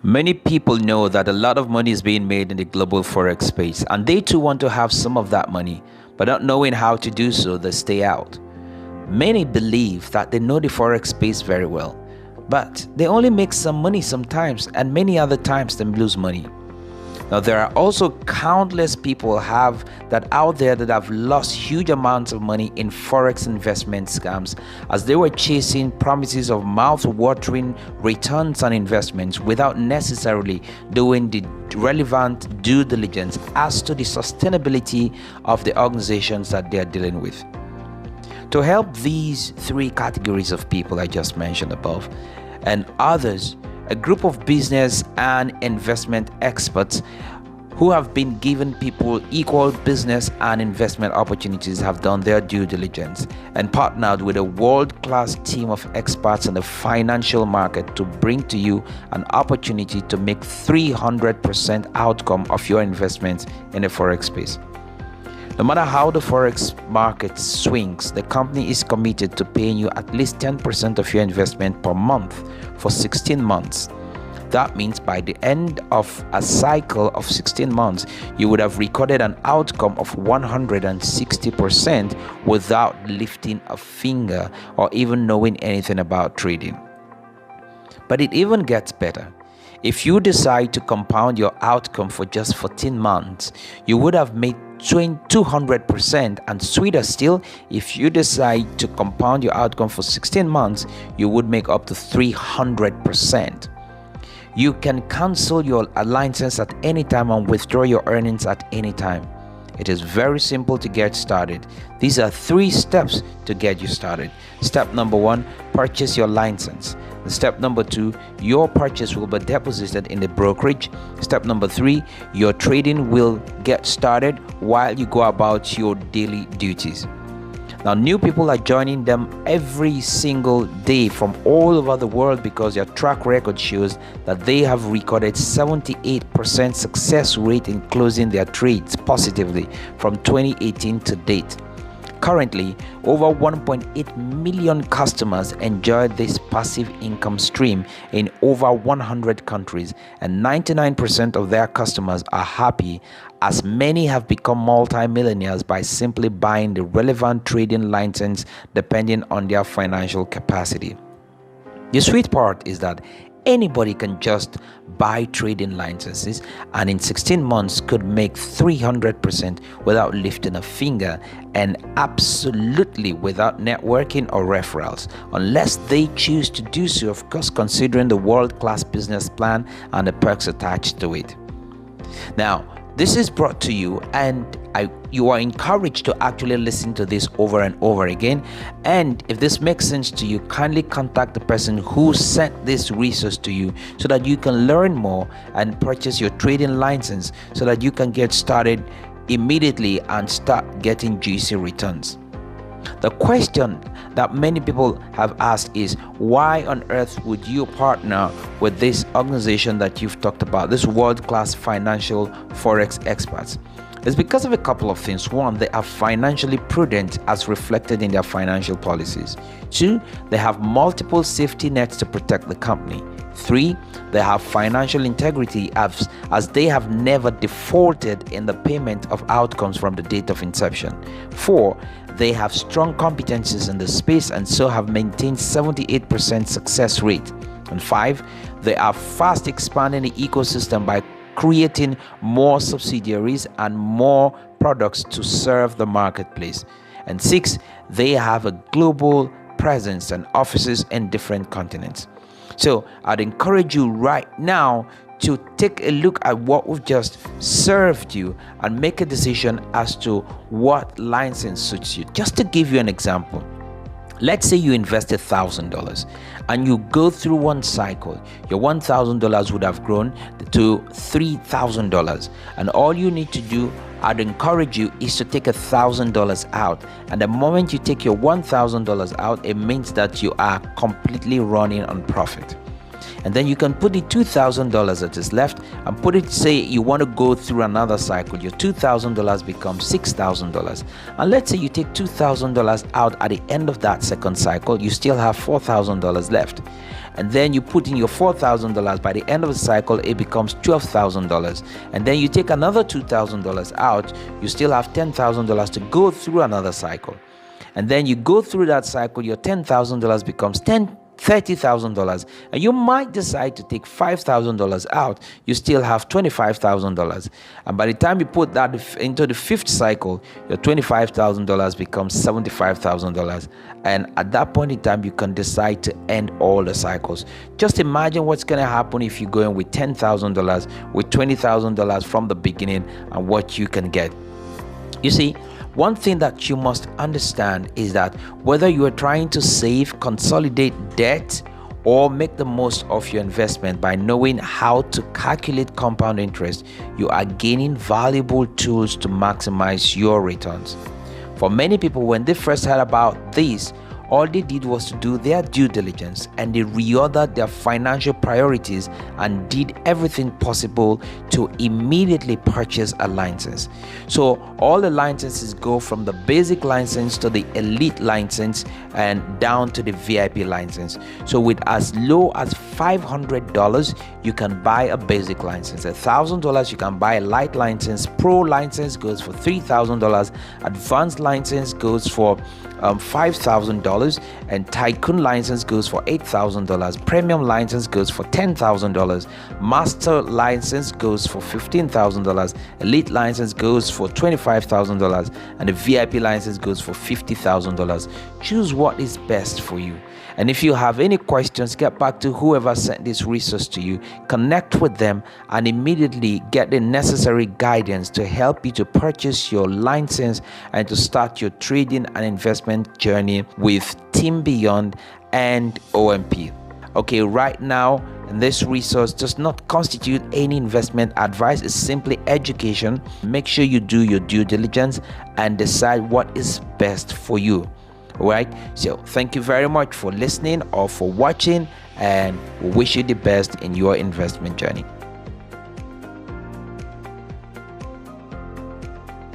Many people know that a lot of money is being made in the global forex space, and they too want to have some of that money, but not knowing how to do so, they stay out. Many believe that they know the forex space very well, but they only make some money sometimes, and many other times they lose money. Now, there are also countless people out there that have lost huge amounts of money in forex investment scams as they were chasing promises of mouth-watering returns on investments without necessarily doing the relevant due diligence as to the sustainability of the organizations that they are dealing with. To help these three categories of people I just mentioned above and others, a group of business and investment experts who have been giving people equal business and investment opportunities have done their due diligence and partnered with a world-class team of experts in the financial market to bring to you an opportunity to make 300% outcome of your investments in the forex space. No matter how the forex market swings, the company is committed to paying you at least 10% of your investment per month for 16 months. That means by the end of a cycle of 16 months, you would have recorded an outcome of 160% without lifting a finger or even knowing anything about trading. But it even gets better. If you decide to compound your outcome for just 14 months, you would have made 200%, and sweeter still, if you decide to compound your outcome for 16 months, you would make up to 300%. You can cancel your license at any time and withdraw your earnings at any time. It is very simple to get started. These are 3 steps to get you started. Step number 1, purchase your license. Step number 2, your purchase will be deposited in the brokerage. Step number 3, your trading will get started while you go about your daily duties. Now, new people are joining them every single day from all over the world because their track record shows that they have recorded 78% success rate in closing their trades positively from 2018 to date. Currently, over 1.8 million customers enjoy this passive income stream in over 100 countries, and 99% of their customers are happy, as many have become multi-millionaires by simply buying the relevant trading license depending on their financial capacity. The sweet part is that anybody can just buy trading licenses and in 16 months could make 300% without lifting a finger, and absolutely without networking or referrals, unless they choose to do so, of course, considering the world-class business plan and the perks attached to it. Now, this is brought to you, and you are encouraged to actually listen to this over and over again. And if this makes sense to you, kindly contact the person who sent this resource to you so that you can learn more and purchase your trading license so that you can get started immediately and start getting juicy returns. The question that many people have asked is, why on earth would you partner with this organization that you've talked about, this world-class financial forex experts? It's because of a couple of things. 1, they are financially prudent as reflected in their financial policies. 2, they have multiple safety nets to protect the company. 3, they have financial integrity as they have never defaulted in the payment of outcomes from the date of inception. 4, they have strong competencies in the space and so have maintained 78% success rate. And 5, they are fast expanding the ecosystem by creating more subsidiaries and more products to serve the marketplace. And 6, they have a global presence and offices in different continents. So I'd encourage you right now to take a look at what we've just served you and make a decision as to what license suits you. Just to give you an example, let's say you invested $1,000 and you go through one cycle. Your $1,000 would have grown to $3,000, and all you need to do, I'd encourage you, is to take $1,000 out. And the moment you take your $1,000 out, it means that you are completely running on profit. And then you can put the $2,000 that is left and put it, say you want to go through another cycle. Your $2,000 becomes $6,000. And let's say you take $2,000 out at the end of that second cycle, you still have $4,000 left. And then you put in your $4,000. By the end of the cycle, it becomes $12,000. And then you take another $2,000 out, you still have $10,000 to go through another cycle. And then you go through that cycle, your $10,000 becomes $30,000, and you might decide to take $5,000 out. You still have $25,000, and by the time you put that into the fifth cycle, your $25,000 becomes $75,000, and at that point in time, you can decide to end all the cycles. Just imagine what's going to happen if you're going with $10,000, with $20,000 from the beginning, and what you can get. You see, one thing that you must understand is that whether you are trying to save, consolidate debt, or make the most of your investment by knowing how to calculate compound interest, you are gaining valuable tools to maximize your returns. For many people, when they first heard about this, all they did was to do their due diligence, and they reordered their financial priorities and did everything possible to immediately purchase a license. So all the licenses go from the basic license to the elite license and down to the VIP license. So with as low as $500, you can buy a basic license. $1,000, you can buy a light license. Pro license goes for $3,000. Advanced license goes for $5,000, and Tycoon license goes for $8,000. Premium license goes for $10,000. Master license goes for $15,000. Elite license goes for $25,000, and the VIP license goes for $50,000. Choose what is best for you. And if you have any questions, get back to whoever sent this resource to you, connect with them, and immediately get the necessary guidance to help you to purchase your license and to start your trading and investment journey with Team Beyond and OMP. Okay, right now, this resource does not constitute any investment advice. It's simply education. Make sure you do your due diligence and decide what is best for you. All right, so thank you very much for listening or for watching, and we wish you the best in your investment journey.